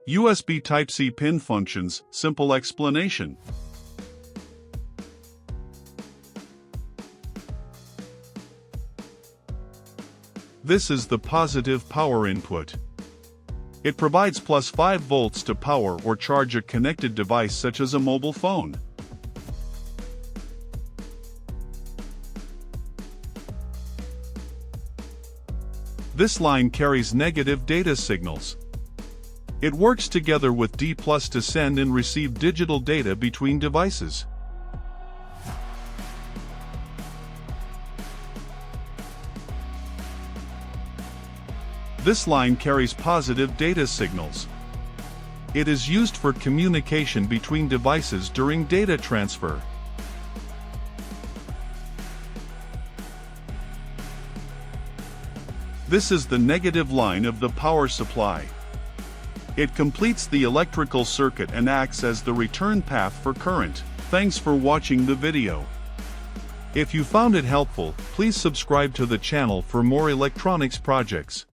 USB Type-C pin functions, simple explanation. This is the positive power input. It provides plus 5 volts to power or charge a connected device such as a mobile phone. This line carries negative data signals. It works together with D+ to send and receive digital data between devices. This line carries positive data signals. It is used for communication between devices during data transfer. This is the negative line of the power supply. It completes the electrical circuit and acts as the return path for current. Thanks for watching the video. If you found it helpful, please subscribe to the channel for more electronics projects.